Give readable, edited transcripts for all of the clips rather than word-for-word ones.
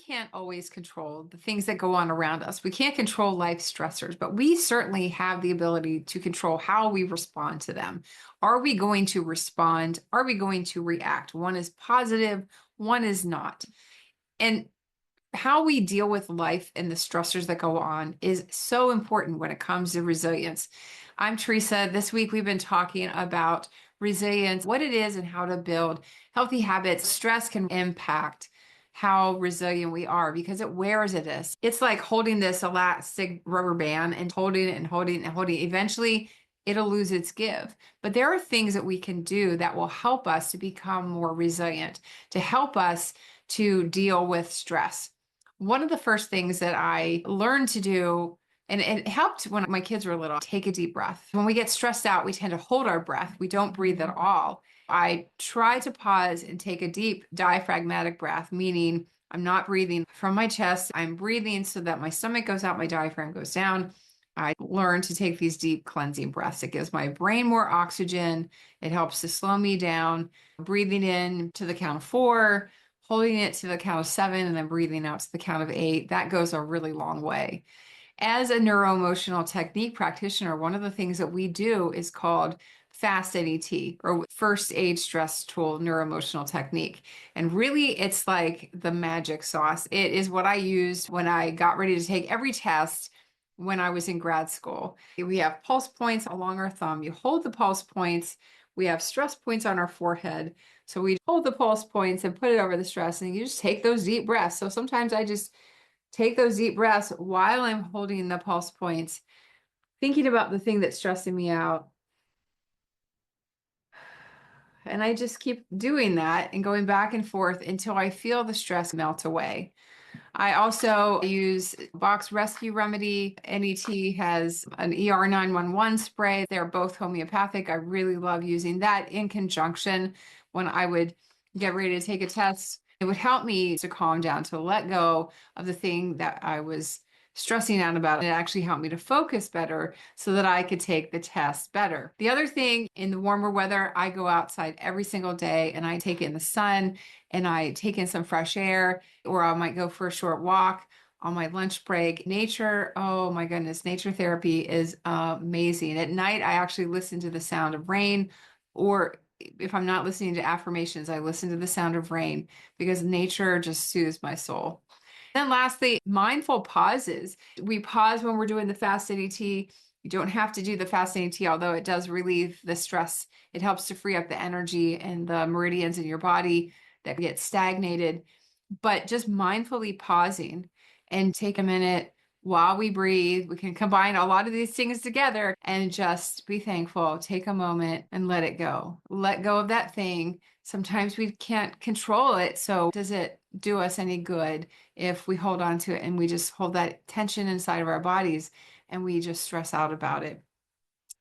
can't always control the things that go on around us. We can't control life stressors, but we certainly have the ability to control how we respond to them. Are we going to respond? Are we going to react? One is positive, one is not. And how we deal with life and the stressors that go on is so important when it comes to resilience. I'm Teresa. This week we've been talking about resilience, what it is, and how to build healthy habits. Stress can impact how resilient we are because it wears at us. It's like holding this elastic rubber band and holding it and holding it and holding it. Eventually, it'll lose its give. But there are things that we can do that will help us to become more resilient, to help us to deal with stress. One of the first things that I learned to do, and it helped when my kids were little, take a deep breath. When we get stressed out, we tend to hold our breath. We don't breathe at all. I try to pause and take a deep diaphragmatic breath, meaning I'm not breathing from my chest. I'm breathing so that my stomach goes out, my diaphragm goes down. I learn to take these deep cleansing breaths. It gives my brain more oxygen. It helps to slow me down. Breathing in to the count of 4, holding it to the count of 7, and then breathing out to the count of 8. That goes a really long way. As a neuroemotional technique practitioner, one of the things that we do is called FAST NET, or First Aid Stress Tool Neuroemotional Technique. And really, it's like the magic sauce. It is what I used when I got ready to take every test when I was in grad school. We have pulse points along our thumb. You hold the pulse points. We have stress points on our forehead. So we hold the pulse points and put it over the stress, and you just take those deep breaths. So sometimes I just take those deep breaths while I'm holding the pulse points, thinking about the thing that's stressing me out. And I just keep doing that and going back and forth until I feel the stress melt away. I also use Bach's Rescue Remedy. NET has an ER 911 spray. They're both homeopathic. I really love using that in conjunction when I would get ready to take a test. It would help me to calm down, to let go of the thing that I was stressing out about. It actually helped me to focus better so that I could take the test better. The other thing, in the warmer weather, I go outside every single day and I take in the sun and I take in some fresh air, or I might go for a short walk on my lunch break. Nature, oh my goodness, nature therapy is amazing. At night, I actually listen to the sound of rain, or if I'm not listening to affirmations, I listen to the sound of rain because nature just soothes my soul. Then lastly, mindful pauses. We pause when we're doing the fast NET. You don't have to do the fast NET, although it does relieve the stress. It helps to free up the energy and the meridians in your body that get stagnated. But just mindfully pausing and take a minute while we breathe. We can combine a lot of these things together and just be thankful. Take a moment and let it go. Let go of that thing. Sometimes we can't control it. So does it do us any good if we hold on to it and we just hold that tension inside of our bodies and we just stress out about it?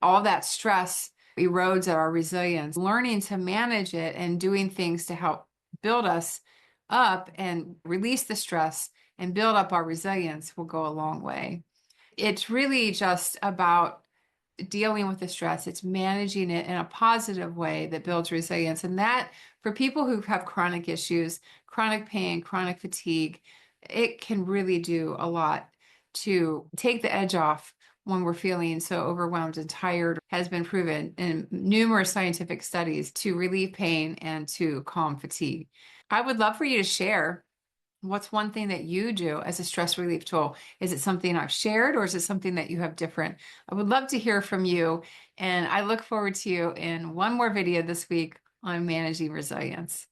All that stress erodes our resilience. Learning to manage it and doing things to help build us up and release the stress and build up our resilience will go a long way. It's really just about dealing with the stress. It's managing it in a positive way that builds resilience. And that, for people who have chronic issues, chronic pain, chronic fatigue, it can really do a lot to take the edge off when we're feeling so overwhelmed and tired. Has been proven in numerous scientific studies to relieve pain and to calm fatigue. I would love for you to share, what's one thing that you do as a stress relief tool? Is it something I've shared, or is it something that you have different? I would love to hear from you, and I look forward to you in one more video this week on managing resilience.